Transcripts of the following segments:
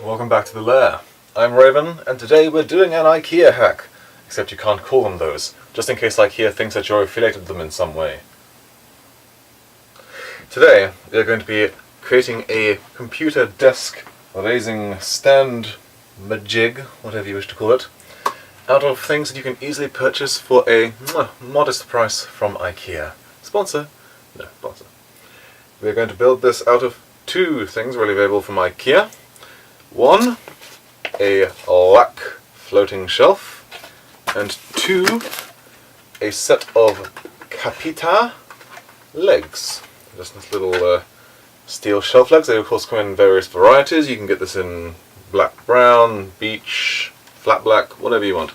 Welcome back to the lair. I'm Raven, and today we're doing an IKEA hack. Except you can't call them those, just in case IKEA thinks that you're affiliated with them in some way. Today, we're going to be creating a computer desk raising stand majig, whatever you wish to call it, out of things that you can easily purchase for a modest price from IKEA. Sponsor? No, sponsor. We're going to build this out of two things really available from IKEA. One, a lac floating shelf, and two, a set of CAPITA legs. Just this little steel shelf legs. They of course come in various varieties. You can get this in black brown, beach, flat black, whatever you want.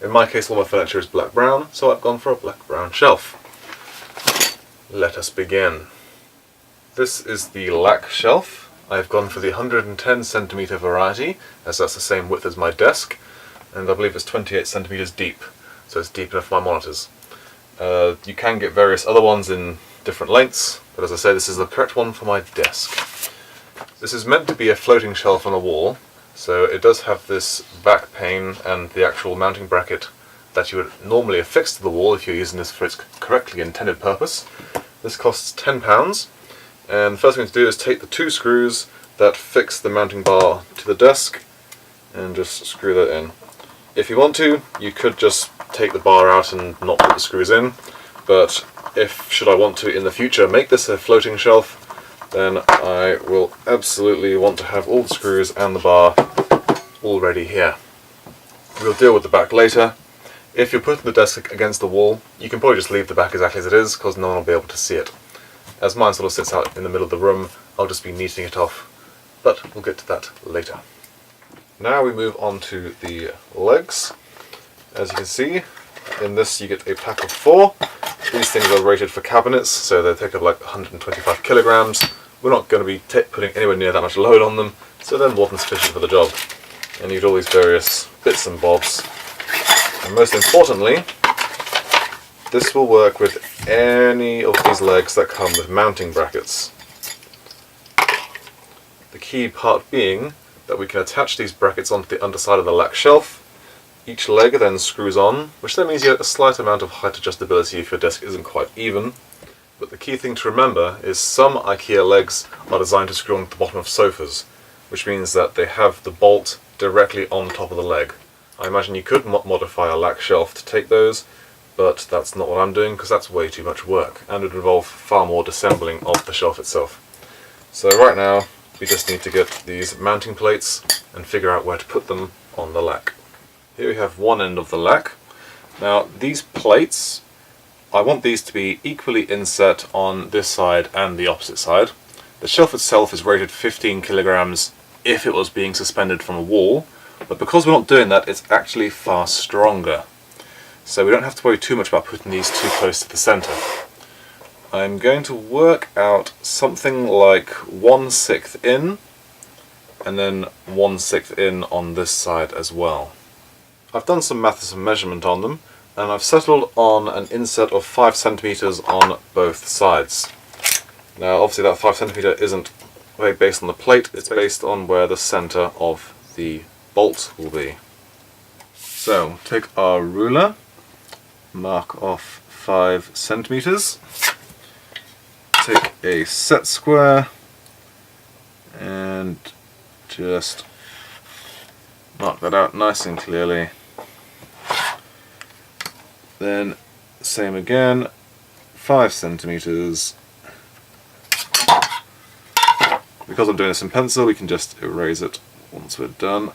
In my case all my furniture is black brown, so I've gone for a black brown shelf. Let us begin. This is the lac shelf. I've gone for the 110cm variety, as that's the same width as my desk, and I believe it's 28cm deep, so it's deep enough for my monitors. You can get various other ones in different lengths, but as I say, this is the correct one for my desk. This is meant to be a floating shelf on a wall, so it does have this back pane and the actual mounting bracket that you would normally affix to the wall if you're using this for its correctly intended purpose. This costs £10. And the first thing to do is take the two screws that fix the mounting bar to the desk and just screw that in. If you want to, you could just take the bar out and not put the screws in, but should I want to in the future make this a floating shelf, then I will absolutely want to have all the screws and the bar already here. We'll deal with the back later. If you're putting the desk against the wall, you can probably just leave the back exactly as it is, because no one will be able to see it. As mine sort of sits out in the middle of the room, I'll just be kneading it off, but we'll get to that later. Now we move on to the legs. As you can see, in this you get a pack of 4. These things are rated for cabinets, so they take up like 125 kilograms. We're not going to be putting anywhere near that much load on them, so they're more than sufficient for the job. And you get all these various bits and bobs. And most importantly, this will work with any of these legs that come with mounting brackets. The key part being that we can attach these brackets onto the underside of the lac shelf. Each leg then screws on, which then means you get a slight amount of height adjustability if your desk isn't quite even. But the key thing to remember is some IKEA legs are designed to screw on the bottom of sofas, which means that they have the bolt directly on top of the leg. I imagine you could modify a lac shelf to take those, but that's not what I'm doing because that's way too much work and would involve far more disassembling of the shelf itself. So right now we just need to get these mounting plates and figure out where to put them on the lac. Here we have one end of the lac. Now these plates, I want these to be equally inset on this side and the opposite side. The shelf itself is rated 15 kilograms if it was being suspended from a wall, but because we're not doing that, it's actually far stronger. So we don't have to worry too much about putting these too close to the centre. I'm going to work out something like 1/6 in, and then 1/6 in on this side as well. I've done some maths and measurement on them, and I've settled on an inset of 5 centimeters on both sides. Now obviously that 5 centimeter isn't based on the plate, it's based on where the centre of the bolt will be. So take our ruler, mark off 5 centimeters, take a set square and just mark that out nice and clearly. Then same again, 5 centimeters. Because I'm doing this in pencil, we can just erase it once we're done.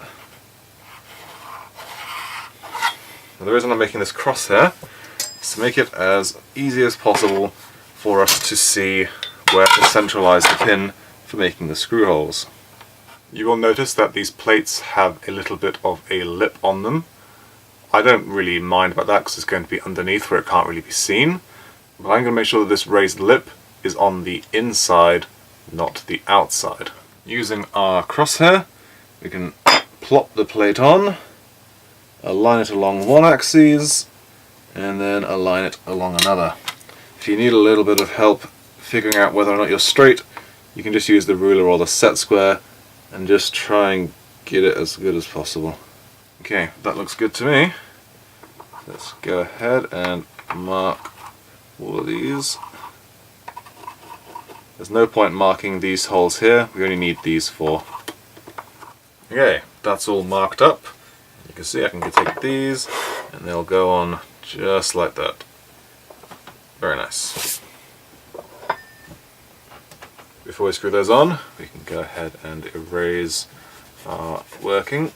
Now the reason I'm making this crosshair is to make it as easy as possible for us to see where to centralise the pin for making the screw holes. You will notice that these plates have a little bit of a lip on them. I don't really mind about that because it's going to be underneath where it can't really be seen, but I'm going to make sure that this raised lip is on the inside, not the outside. Using our crosshair, we can plop the plate on, align it along one axis, and then align it along another. If you need a little bit of help figuring out whether or not you're straight, you can just use the ruler or the set square and just try and get it as good as possible. Okay, that looks good to me. Let's go ahead and mark all of these. There's no point marking these holes here, we only need these four. Okay, that's all marked up. You can see I can take these and they'll go on just like that. Very nice. Before we screw those on, we can go ahead and erase our working.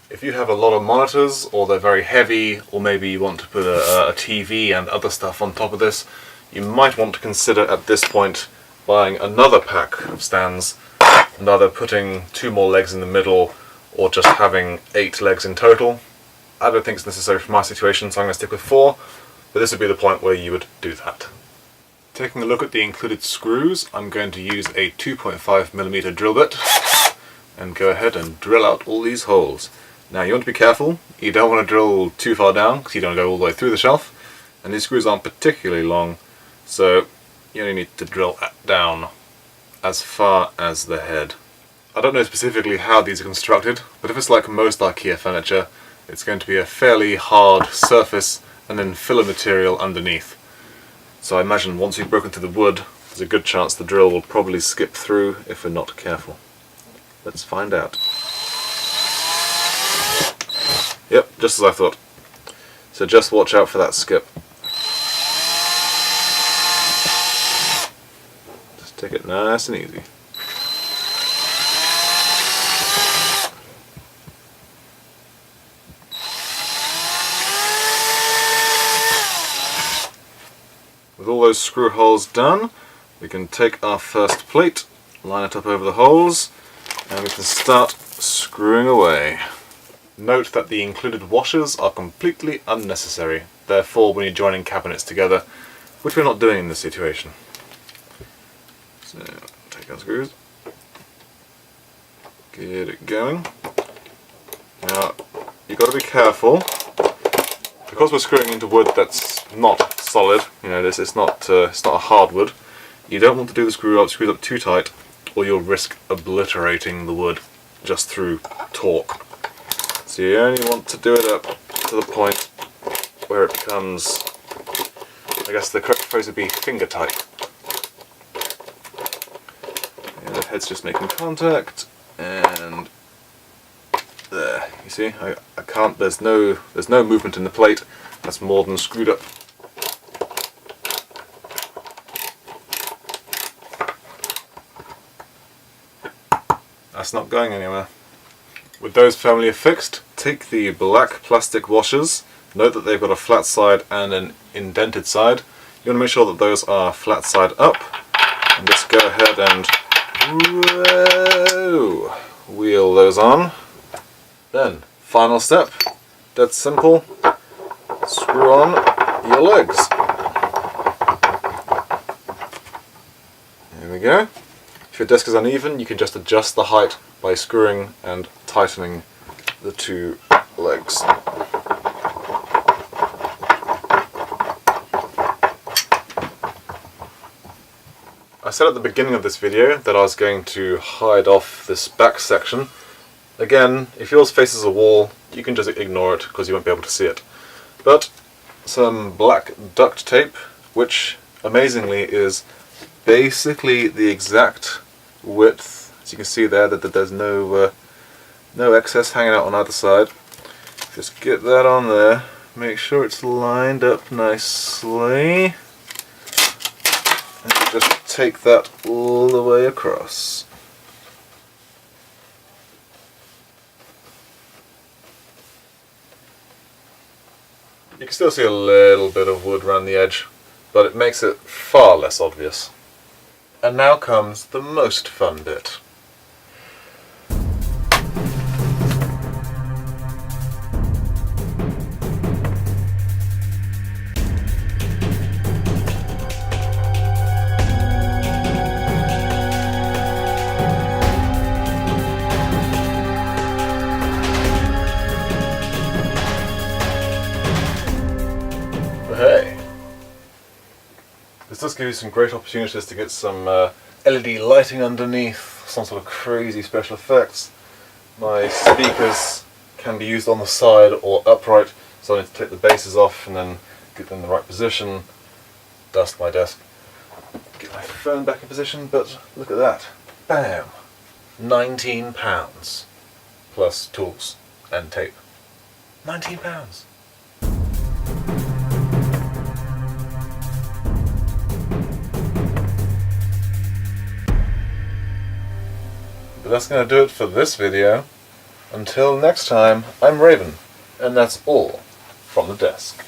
If you have a lot of monitors, or they're very heavy, or maybe you want to put a TV and other stuff on top of this, you might want to consider at this point buying another pack of stands, and either putting 2 more legs in the middle, or just having 8 legs in total. I don't think it's necessary for my situation, so I'm going to stick with 4, but this would be the point where you would do that. Taking a look at the included screws, I'm going to use a 2.5mm drill bit and go ahead and drill out all these holes. Now you want to be careful, you don't want to drill too far down because you don't go all the way through the shelf, and these screws aren't particularly long, so you only need to drill down as far as the head. I don't know specifically how these are constructed, but if it's like most IKEA furniture, it's going to be a fairly hard surface and then filler material underneath. So I imagine once you've broken through the wood, there's a good chance the drill will probably skip through if we're not careful. Let's find out. Yep, just as I thought. So just watch out for that skip. Just take it nice and easy. With all those screw holes done, we can take our first plate, line it up over the holes, and we can start screwing away. Note that the included washers are completely unnecessary, therefore when you're joining cabinets together, which we're not doing in this situation. So, take our screws, get it going. Now, you've got to be careful, because we're screwing into wood that's not solid, you know, it's not a hardwood, you don't want to do the screws up too tight, or you'll risk obliterating the wood just through torque. So you only want to do it up to the point where it becomes, I guess the correct phrase would be finger tight. And the head's just making contact, and there. You see, I can't. There's no movement in the plate. That's more than screwed up. That's not going anywhere. With those firmly affixed, take the black plastic washers. Note that they've got a flat side and an indented side. You want to make sure that those are flat side up, and just go ahead and wheel those on. Then, final step, dead simple, screw on your legs. There we go. If your desk is uneven, you can just adjust the height by screwing and tightening the 2 legs. I said at the beginning of this video that I was going to hide off this back section. Again, if yours faces a wall, you can just ignore it because you won't be able to see it. But some black duct tape, which amazingly is basically the exact width. As you can see there, that there's no excess hanging out on either side. Just get that on there. Make sure it's lined up nicely. And you just take that all the way across. You can still see a little bit of wood around the edge, but it makes it far less obvious. And now comes the most fun bit. Hey! This does give you some great opportunities to get some LED lighting underneath, some sort of crazy special effects. My speakers can be used on the side or upright, so I need to take the bases off and then get them in the right position, dust my desk, get my phone back in position, but look at that. Bam! £19 plus tools and tape. £19. But that's going to do it for this video. Until next time, I'm Raven, and that's all from the desk.